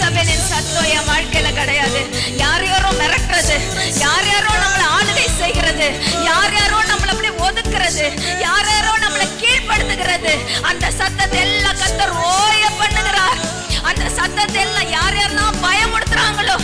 எசபேலின் சத்தம் என் வாழ்க்கையில கிடையாது. யார் யாரோ மிரட்டுறது, யார் யாரோ நம்மளை ஆளுகை செய்கிறது, யார் யாரோ நம்மளை அப்படி ஒதுக்குறது, யார் யாரோ நம்மளை கீழ்படுத்துகிறது, அந்த சத்தத்தை எல்லாம் கர்த்தர் ஓய பண்ணுகிறார். அந்த சத்தத்தை எல்லாம் யார் யாரெல்லாம் பயமுடுத்துறாங்களோ,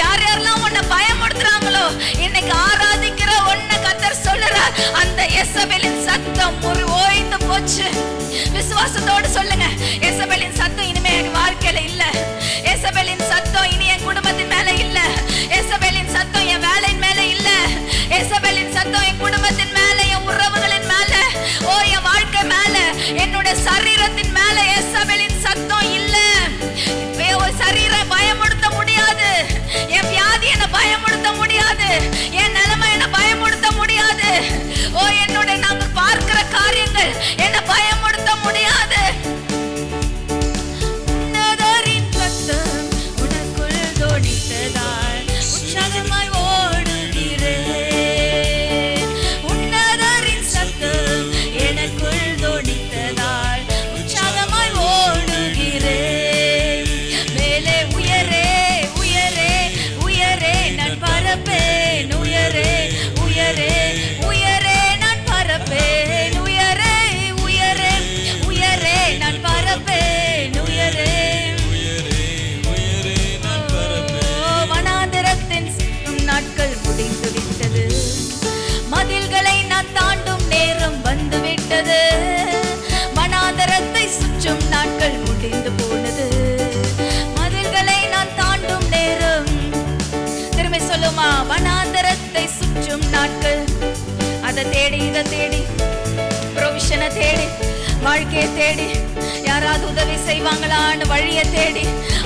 யார் யாரெல்லாம் உன்னை பயமுடுத்துறாங்களோ, இன்னைக்கு ஆராதிக்கிற உன்னை கர்த்தர் சொல்லுறார், அந்த எசபேலின் சத்தம் ஓய்ந்து போச்சு. விசுவாசத்தோடு சொல்லுங்க, எசபேலின் சத்தம் இனிமே என் வாழ்க்கையில இல்ல. எசபேலின் சத்தம் இனி என் குடும்பத்தின் மேல இல்ல. எசபேலின் சத்தம் என் வேலையின் மேல இல்ல. எசபேலின் சத்தம் என் குடும்பத்தின் மேல, என் உறவுகளின் மேல, என் வாழ்க்கை மேல, என்னுடைய சரீரத்தின் மேல எசபேலின் சத்தம் இல்ல. சரீரம் பயமுடுத்த முடியாது, என் வியாதி என்ன பயமுடுத்த முடியாது, என் நிலைமை என்ன பயமுடுத்த முடியாது, என்னுடைய நாங்கள் பார்க்கிற காரியங்கள் என்ன பயமுடுத்த முடியாது. உன்னதரின் சத்தம் உனக்குள் தொனித்ததால் உற்சாகமாய் ஓடுகிறேன். உன்னதரின் சத்தம் எனக்குள் தொனித்ததால் உற்சாகமாய் ஓடுகிறேன். உயரே உயரே உயரே நான் பறப்பேன், உயரே உயரே உயரே நான் பறப்பேன், உயரே உயரே உயரே நான் பறப்பேன். வனாந்திரத்தின் நாட்கள் முடிந்து விட்டது, மதில்களை நான் தாண்டும் நேரம் வந்து விட்டது. வனாந்திரத்தை சுற்றும் நாட்கள் முடிந்து போனது, மதில்களை நான் தாண்டும் நேரம். திரும்பி சொல்லுமா, வனாந்தரத்தை சுற்றும் நாட்கள். அதை தேடி இதை தேடி, ப்ரொவிஷனை தேடி, வாழ்க்கையை தேடி, யாராவது உதவி செய்வாங்களான்னு வழியை தேடி,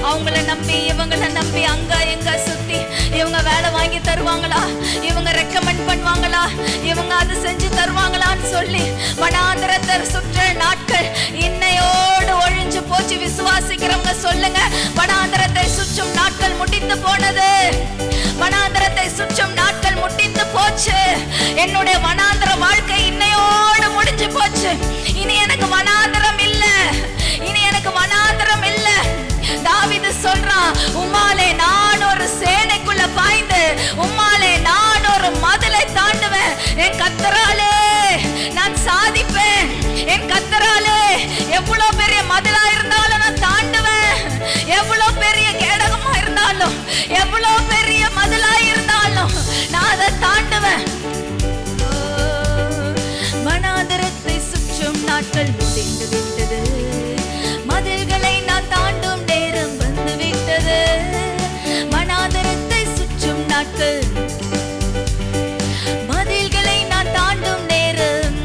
அவங்கள நம்பி இவங்கள நம்பி அங்க எங்க சுத்தி, இவங்க வேலை வாங்கி தருவாங்களா, இவங்க ரெக்கமெண்ட் பண்ணுவாங்களா, இவங்க அது செஞ்சு தருவாங்களான்னு சொல்லி வனாந்தரத்தை சுற்ற நாட்கள் இன்னையோடு ஒழிஞ்சு போச்சு. விசுவாசிக்கிறவங்க சொல்லுங்க, வனாந்தரத்தை சுற்றும் நாட்கள் முடிந்து போனது. வனாந்தரத்தை சுற்றும் நாட்கள் முடிந்து போச்சு. என்னுடைய வனாந்தர வாழ்க்கை இன்னையோடு முடிஞ்சு போச்சு. இனி எனக்கு வனாந்தரம் இல்ல, இனி எனக்கு வனாந்தரம் இல்ல. தாவீது சொல்றான், உம்மாலே நான் ஒரு சேனைக்குள்ள பாய்ந்து, உம்மாலே நான் ஒரு மதிலை தாண்டுவேன். என் கர்த்தராலே நான் சாதிப்பேன். என் கர்த்தராலே எவ்வளவு பெரிய மதிலா இருந்தாலும் நான் தாண்டுவேன். எவ்வளவு பெரிய கேடகமா இருந்தாலும், எவ்வளவு பெரிய மதிலா இருந்தாலும் நான் அதை தாண்டுவேன். வனாந்தரத்தை சுற்றும் நாட்கள் முடிந்து விட்டது, மதில்களை நான் தாண்டும் நேரம் வந்து விட்டது. வனாந்தரத்தை சுற்றும் நாட்கள், மதில்களை நான் தாண்டும் நேரம்.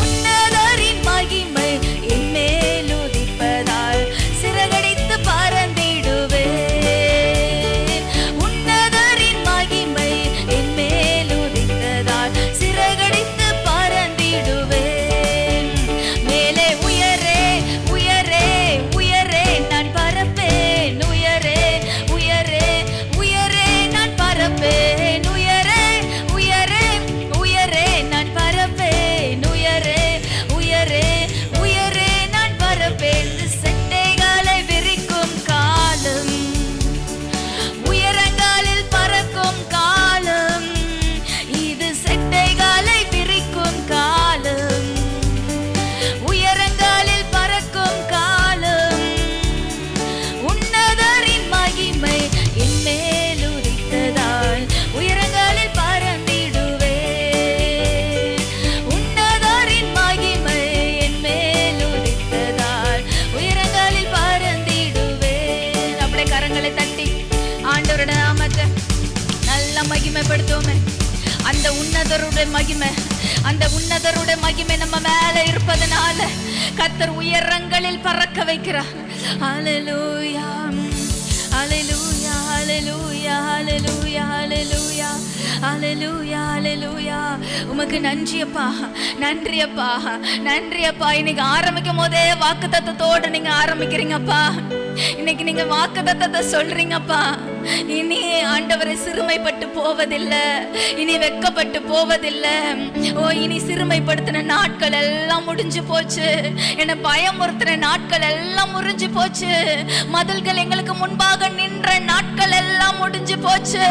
உன்னதரின் மகிமை என் மேல் உதிப்பதால் சிறகடித்து பறந்திடுவேன். உன்னதரின் மகிமை என் மேல் உதித்ததால் சிறகடித்து பறந்திடுவேன். மேலே உயரே உயரே உயரே நான் பறப்பேன், உயரே உயரே உயரே நான் பறப்பேன், உயரே உயரே உயரே நான் பறப்பேன், உயரே உயரே உயரே நான் பறப்பேன். செட்டைகளை விரிக்கும் காலம், உயரங்களில் பறக்கும் காலம், இது செட்டைகளை விரிக்கும் காலம், உயரங்களில் பறக்கும் காலம். உன்னதரின் மகிமை என் மேல் உதித்ததால் உயரங்களில் பறந்திடுவேன். உன்னதரின் மகிமை என் மேல் உதித்ததால் உயரங்களில் பறந்திடுவேன். அப்படியே கரங்களை தட்டி ஆண்டவரோட நாமத்தை நல்ல மகிமைப்படுத்துவோமே. அந்த உன்னதருடைய மகிமை, அந்த உன்னதருடைய மகிமை நம்ம மேல இருப்பதனால கர்த்தர் உயரங்களில் பறக்க வைக்கிறார். ஹல்லேலூயா ஹல்லேலூயா ஹல்லேலூயா ஹல்லேலூயா ஹல்லேலூயா ஹல்லேலூயா ஹல்லேலூயா. உமக்கு நன்றி அப்பா, நன்றி அப்பா, நன்றி அப்பா. இன்னைக்கு ஆரம்பிக்கும் போதே வாக்குத்தத்தத்தோட நீங்க ஆரம்பிக்கிறீங்கப்பா. இன்னைக்கு நீங்க வாக்குத்தத்தத்தை சொல்றீங்கப்பா. இனி ஆண்டவரை சிறுமைப்பட்டு போவதில்லை, இனி வெக்கப்பட்டு போவதில்லை. ஓ, இனி சிறுமைப்படுத்தின நாட்கள் எல்லாம் முடிஞ்சு போச்சு. என்னை பயமுறுத்தின நாட்கள் எல்லாம் முடிஞ்சு போச்சு. மதில்கள் எங்களுக்கு முன்பாக நின்ற நாட்கள் எல்லாம் முடிஞ்சு போச்சு.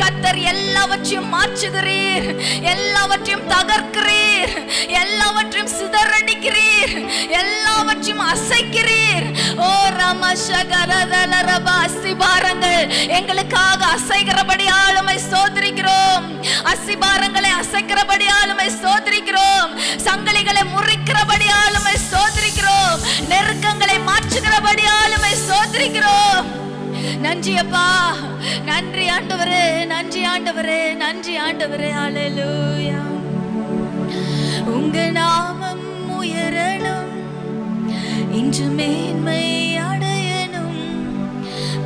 கர்த்தர் எல்லாவற்றையும் மாற்றுகிறீர், எல்லாவற்றையும் தகர்க்கிறீர், எல்லாவற்றையும் சிதறடிக்கிறீர், எல்லாவற்றையும் அசைக்கிறீர். ஓ ரமஷகரதலரபா, அஸ்திபாரங்கள் எங்களுக்காக அசைக்கிறபடியால் உம்மை ஸ்தோத்திரிக்கிறோம். அஸ்திபாரங்களை அசைக்கிறபடியால் உம்மை ஸ்தோத்திரிக்கிறோம். சங்கிலிகளை முறிக்கிறபடியால் உம்மை ஸ்தோத்திரிக்கிறோம். நெருக்கங்களை மாற்றுகிறபடியால் உம்மை ஸ்தோத்திரிக்கிறோம். நன்றி அப்பா, நன்றி ஆண்டவரே, நன்றி ஆண்டவரே, நன்றி ஆண்டவரே. ஹல்லேலூயா. உங்க நாமம் உயரணும், இன்று மேன்மை அடையணும்.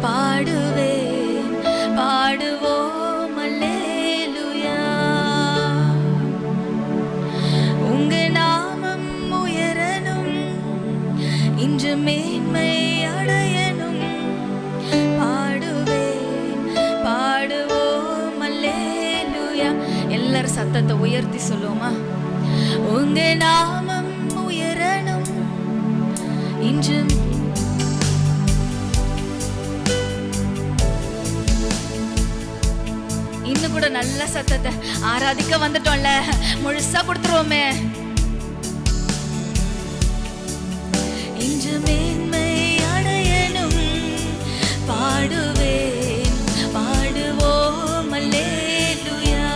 பாடுவேன், பாடுவோம் அல்லேலூயா. உங்க நாமம் உயரணும், இன்று மேன்மை அடையணும். பாடுவேன், பாடுவோம் அல்லேலூயா. எல்லாரும் சத்தத்தை உயர்த்தி சொல்லுவோமா? உங்க நாமம் உயரணும், இன்று இன்னும் கூட நல்ல சத்தத்தை ஆராதிக்க வந்துட்டோம்ல, முழுசா கொடுத்துருவோமே. இன்று மேன்மை அடையணும். பாடுவேன், பாடுவோம் அல்லேலூயா.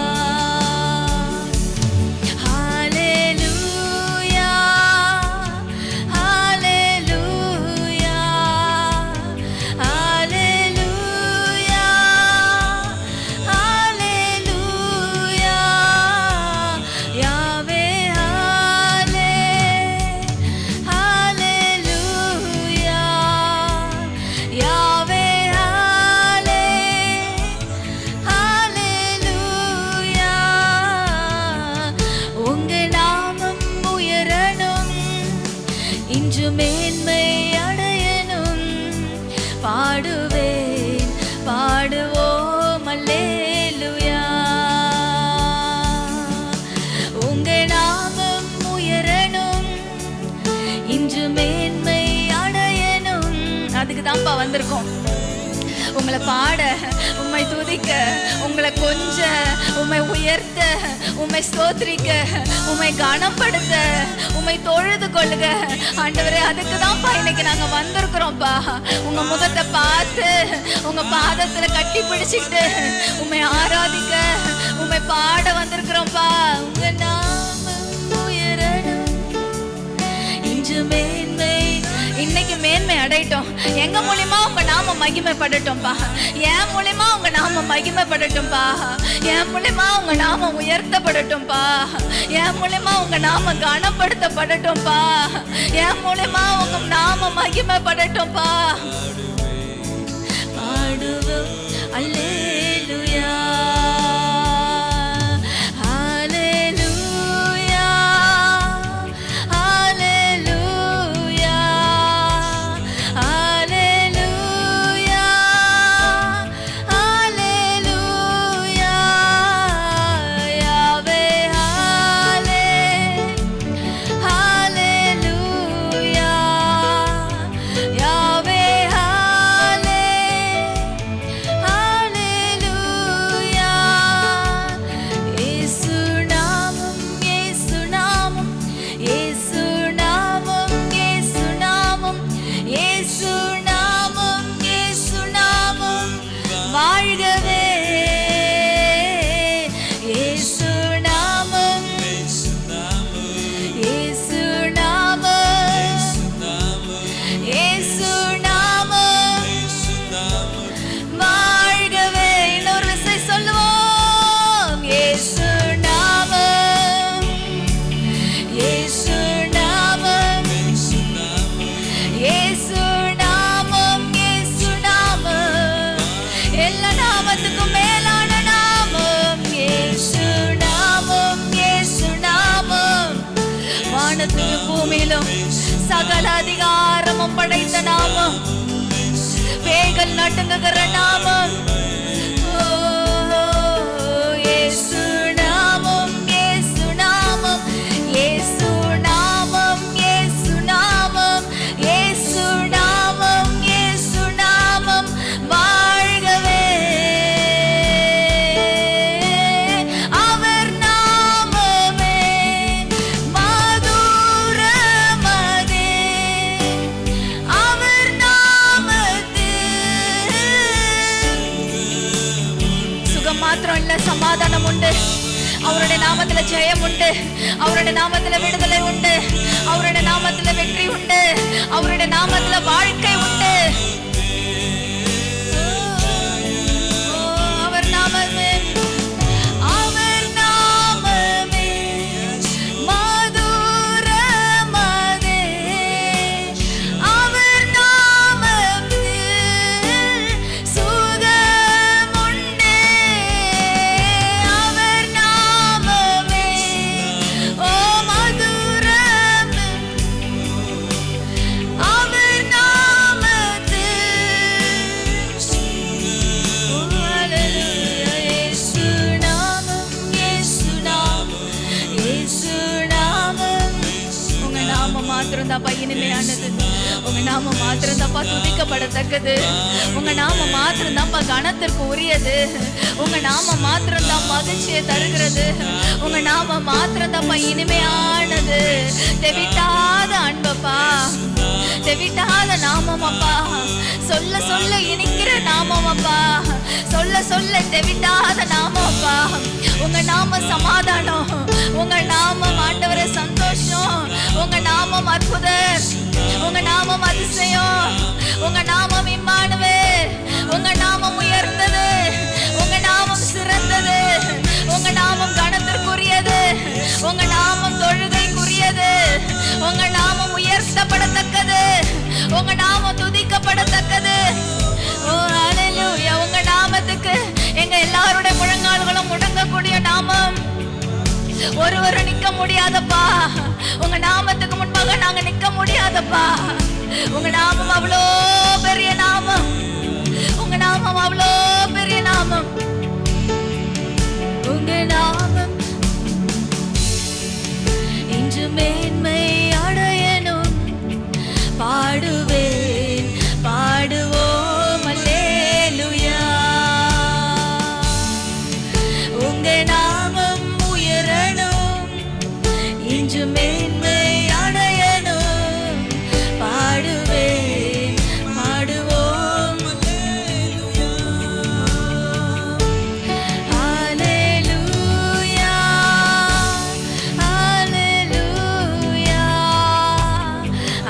ஹல்லேலூயா, ஹல்லேலூயா, ஹல்லேலூயா, ஹல்லேலூயா. யாவே ஹல்லே, ஹல்லேலூயா. யாவே ஹல்லே, ஹல்லேலூயா. உங்க நாமம் உயரணும், இன்று மேன்மை அடையணும். பாடுவேன், பாடுவோம் அல்லேலூயா. உங்க நாமம் உயரணும், இன்று மேன்மை அடையணும். அதுக்கு தான்ப்பா வந்திருக்கோம். உங்களை பாட, உம்மை துதிக்க, உங்களை கொஞ்ச, உம்மை உயர்த்த, உம்மை ஸ்தோத்திரிக்க, உம்மை கனப்படுத்த, உம்மை தொழுது கொள்ளுக ஆண்டவரே. அதுக்கு தான்ப்பா இன்னைக்கு நாங்க வந்திருக்கிறோம்ப்பா. உங்க முகத்தை பார்த்து உங்க பாதத்துல கட்டி பிடிச்சிக்கிட்டு உம்மை ஆராதிக்க, உம்மை பாட வந்திருக்கிறோம்ப்பா. உங்க நாமம் உயரணும், இன்று மேன்மை, இன்னைக்கு மேன்மை அடையட்டும். எங்க மூலியமா உங்க நாம மகிமைப்படட்டும்பா. என் மூலியமா உங்க நாம மகிமைப்படட்டும்பா. என் மூலியமா உங்க நாம உயர்த்தப்படட்டும்பா. என் மூலியமா உங்க நாம கனப்படுத்தப்படட்டும்பா. என் மூலியமா உங்க நாம மகிமைப்படட்டும்பா. பாடுவோம் அல்லேலூயா, ஹல்லேலூயா, ஹல்லேலூயா, ஹல்லேலூயா, ஹல்லேலூயா. யாவே ஹல்லே, ஹல்லேலூயா. யாவே ஹல்லே, ஹல்லேலூயா. இயேசு நாமம், இயேசு நாமம், இயேசு நாமம், இயேசு நாமம், இயேசு நாமம், இயேசு நாமம் வாழ்கவே. இயேசு நாமம், இயேசு நாமம், இயேசு நாமம் வாழ்கவே. இன்னொரு விசை சொல்லுவோம். இயேசு நாமம், இயேசு நாமம், இயேசு நாமம், இயேசு நாமம். எல்லா நாமத்துக்கும் மேலான நாமம் இயேசு நாமம், இயேசு நாமம். வானத்திலும் பூமியிலும் சகல அதிகாரமும் படைத்த நாமம், பேய்கள் நடுங்குகிற நாமம், அவருடைய நாமத்துல ஜெயம் உண்டு, அவருடைய நாமத்துல விடுதலை உண்டு, அவருடைய நாமத்துல வெற்றி உண்டு, அவருடைய நாமத்துல வாழ்க்கை உண்டு. அவர் நாமமே இனிமையானது. உங்க நாம மாத்திரம் தான்ப்பா துதிக்கப்படத்தக்கது. உங்க நாம மாத்திரம் தான்ப்பா கனத்திற்கு உரியது. உங்க நாம மாத்திரம் தான் மகிழ்ச்சியை தருகிறது. உங்க நாம மாத்திரம் தான்ப்பா இனிமையானது. தெவிட்டாத அன்பப்பா, தெவிட்டாத நாமம் அப்பா. சொல்ல சொல்ல இனிக்கிற நாமம் அப்பா, சொல்ல சொல்ல தெவிட்டாத நாமம் அப்பா. உங்க நாம சமாதானம், உங்க நாமம் ஆண்டவரே சந்தோஷம், உங்க நாமம் அற்புதம், உங்க நாமம் அதிசயம், உங்க நாமம் இம்மானுவேல், உங்க நாமம் உயர்ந்தது, உங்க நாமம் சிறந்தது, உங்க நாமம் கனத்திற்குரியது, உங்க நாமம் தொழுகைக்குரியது, உங்க நாமம் உயர்த்தப்படத்தக்கது, உங்க நாமம் துதிக்கப்படத்தக்கது. ஓ ஹல்லேலூயா. உங்க நாமத்துக்கு எங்க எல்லாருடைய முழங்கால்களும் முடங்கக்கூடிய நாமம். ஒருவரும் நிக்க முடியாதப்பா. உங்க நாமத்துக்கு முன்பாக நாங்க நிக்க முடியாதப்பா. உங்க நாமம் அவ்வளோ பெரிய நாமம். உங்க நாமம் அவ்வளோ பெரிய நாமம். உங்க நாமம் இன்று மேன்மை அடையணும். பாடுவேன், பாடுவோம் அல்லேலூயா. உங்க நாமம் உயரணும், இன்று மேன்மை அடையணும். பாடுவேன், பாடுவோம் அல்லேலூயா. ஹல்லேலூயா, ஹல்லேலூயா,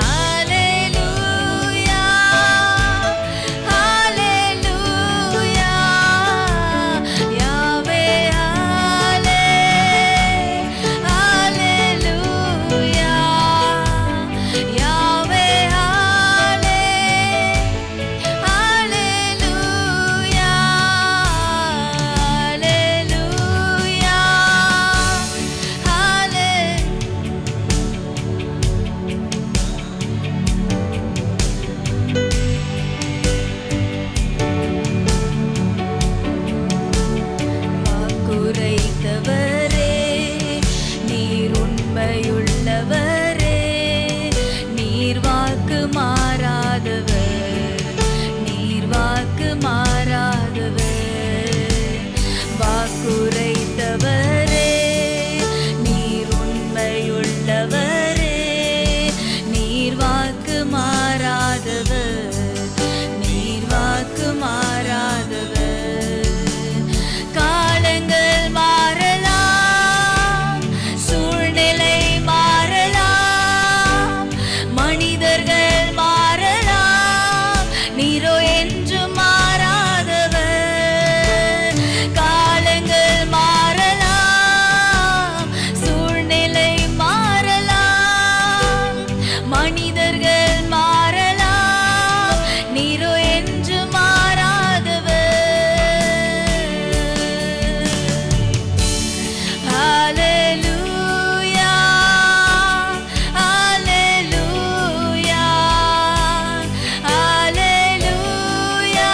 ஹல்லேலூயா, ஹல்லேலூயா. யாவே ஹல்லே, ஹல்லேலூயா. யாவே ஹல்லே, ஹல்லேலூயா, ஹல்லேலூயா, ஹல்லே. வாக்குரைத்தவரே, நீர் உண்மையுள்ளவரே, நீர் வாக்கு மாறாதவர், நீர் வாக்கு மாறாதவர். வாக்குரைத்தவரே, நீர் உண்மையுள்ளவரே, நீர் வாக்கு மாறாதவர், நீர் வாக்கு மாறாதவர். காலங்கள் மாறலாம், சூழ்நிலை மாறலாம், மனிதர்கள் மாறலாம், நீரோ என்றும் மாறாதவர். காலங்கள் மாறலாம், சூழ்நிலை மாறலாம், மனிதர்கள் மாறலாம், நீரோ என்று மாறாதவர். ஹல்லேலூயா, ஹல்லேலூயா, ஹல்லேலூயா,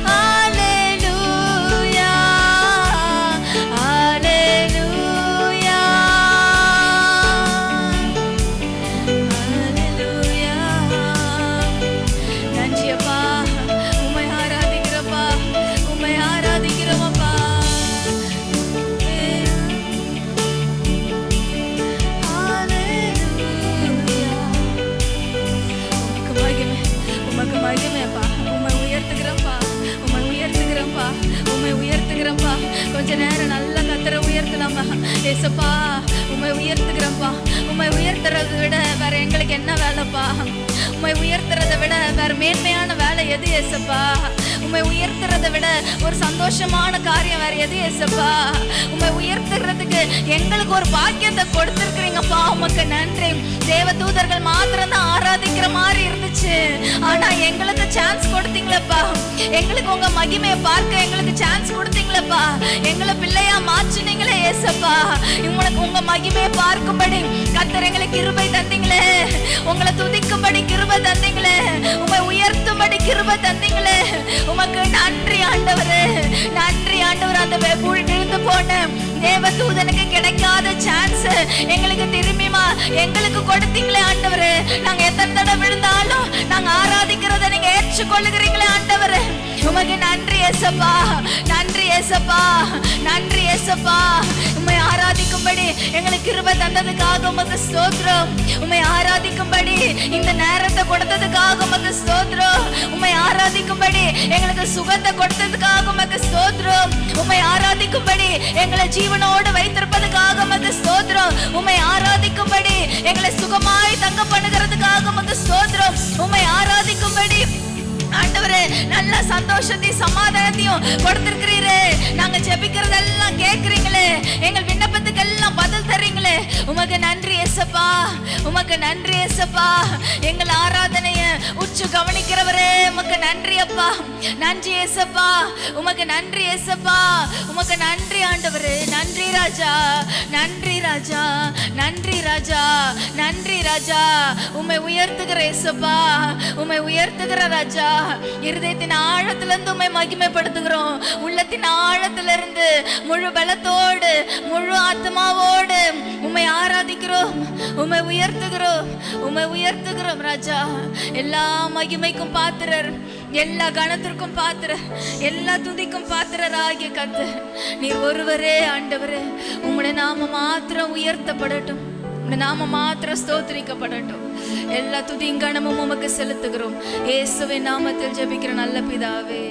ஹல்லேலூயா, ஹல்லேலூயா, ஹல்லேலூயா. நன்றி அப்பா, உம்மை ஆராதிக்கிறப்பா, உம்மை ஆராதிக்கிறோமப்பா. ஹல்லேலூயா. உமக்கு மகிமை, உமக்கு மகிமைப்பா. உம்மை உயர்த்துகிறோம்ப்பா, உம்மை உயர்த்துகிறோம்ப்பா, உம்மை உயர்த்துகிறோம்ப்பா. கொஞ்ச நேரம் நல்லா உயர்த்தலாமா ஏசப்பா? உம்மை உயர்த்துகிறோம்ப்பா. உம்மை உயர்த்துறதை விட வேற எங்களுக்கு என்ன வேலைப்பா? உம்மை உயர்த்துறதை விட வேற மேன்மையான வேலை எது ஏசப்பா? உம்மை உயர்த்துறதை விட ஒரு சந்தோஷமான காரியம் வேற எது ஏசப்பா? உம்மை உயர்த்துறதுக்கு எங்களுக்கு ஒரு பாக்கியத்தை கொடுத்திருக்கிறீங்கப்பா. உமக்கு நன்றி. தேவ தூதர்கள் மாத்திரம் தான் ஆராதிக்கிற மாதிரி இருந்துச்சு, ஆனா எங்களுக்கு சான்ஸ் கொடுத்தீங்களப்பா. எங்களுக்கு உங்க மகிமையை பார்க்க எங்களுக்கு சான்ஸ் கொடுத்தீங்களப்பா. எங்களை பிள்ளையா மாற்றினீங்களே ஏசப்பா. உங்களுக்கு உங்க மகிமையை பார்க்கும்படி கர்த்தர் எங்களுக்கு கிருபை தந்தீங்களே. உங்களை துதிக்கும்படி கிருபை தந்தீங்களே. உம்மை உயர்த்தும்படி கிருபை தந்தீங்களே. உமக்கு நன்றி ஆண்டவரே, நன்றி ஆண்டவர். அந்த விழுந்து போன தேவ தூதனுக்கு கிடைக்காத சான்ஸ் எங்களுக்கு திரும்பிமா எங்களுக்கு கொடுத்தீங்களே ஆண்டவரே. நாங்க எத்தனை தடவை விழுந்தாலும் நாங்க ஆராதிக்கிறத நீங்க ஏற்றுக்கொள்ளுகிறீங்களே ஆண்டவரே. உமக்கு நன்றி ஏசப்பா, நன்றி ஏசப்பா, நன்றி ஏசப்பா. உம்மை ஆராதிக்கும்படி எங்களுக்கு கிருபை தந்ததுக்காக உமக்கு ஸ்தோத்திரம். உம்மை ஆராதிக்கும்படி இந்த நேரத்தை கொடுத்ததுக்காக உமக்கு ஸ்தோத்திரம். உம்மை ஆராதிக்கும்படி எங்களுக்கு சுகத்தை கொடுத்ததுக்காக உமக்கு ஸ்தோத்திரம். உம்மை ஆராதிக்கும்படி எங்களை ஜீவனோடு வைத்திருப்பதுக்காக உமக்கு ஸ்தோத்திரம். உம்மை ஆராதிக்கும்படி எங்களை சுகமாய் தங்க பண்ணுகிறதுக்காக உமக்கு ஸ்தோத்திரம். உம்மை ஆராதிக்கும்படி ஆண்டவரே நல்ல சந்தோஷத்தையும் சமாதானத்தையும் கொடுத்திருக்கிறீரே. நாங்க ஜெபிக்கிறதெல்லாம் கேட்கிறீங்களே, எங்கள் விண்ணப்பத்துக்கு எல்லாம் பதில் தர்றீங்களே. உமக்கு நன்றி ஏசப்பா, உமக்கு நன்றி ஏசப்பா. எங்கள் ஆராதனைய உற்று கவனிக்கிறவரே உமக்கு நன்றி அப்பா. நன்றி ஏசப்பா, உமக்கு நன்றி ஏசப்பா. உமக்கு நன்றி ஆண்டவரே. நன்றி ராஜா, நன்றி ராஜா, நன்றி ராஜா, நன்றி ராஜா. உம்மை உயர்த்துகிற ஏசப்பா, உம்மை உயர்த்துகிற ராஜா. இருதயத்தின் ஆழத்திலிருந்து உம்மை மகிமைப்படுத்துகிறோம். உள்ளத்தின் ஆழத்திலிருந்து முழு பலத்தோடு முழு ஆத்மாவோடு உம்மை ஆராதிக்கிறோம், உம்மை உயர்த்துகிறோம், உம்மை உயர்த்துகிறோம் ராஜா. எல்லா மகிமைக்கும் பாத்திரர், எல்லா கணத்திற்கும் பாத்திரர், எல்லா துதிக்கும் பாத்திரராகிய கர்த்தர் நீர் ஒருவரே ஆண்டவரே. உம்முடைய நாம மாத்திரம் உயர்த்தப்படட்டும், உம்முடைய நாம மாத்திரம் ஸ்தோத்திரிக்கப்படட்டும். எல்லா துதியும் கணமும் உமக்கு செலுத்துகிறோம். இயேசுவின் நாமத்தில் ஜெபிக்கிற நல்ல பிதாவே.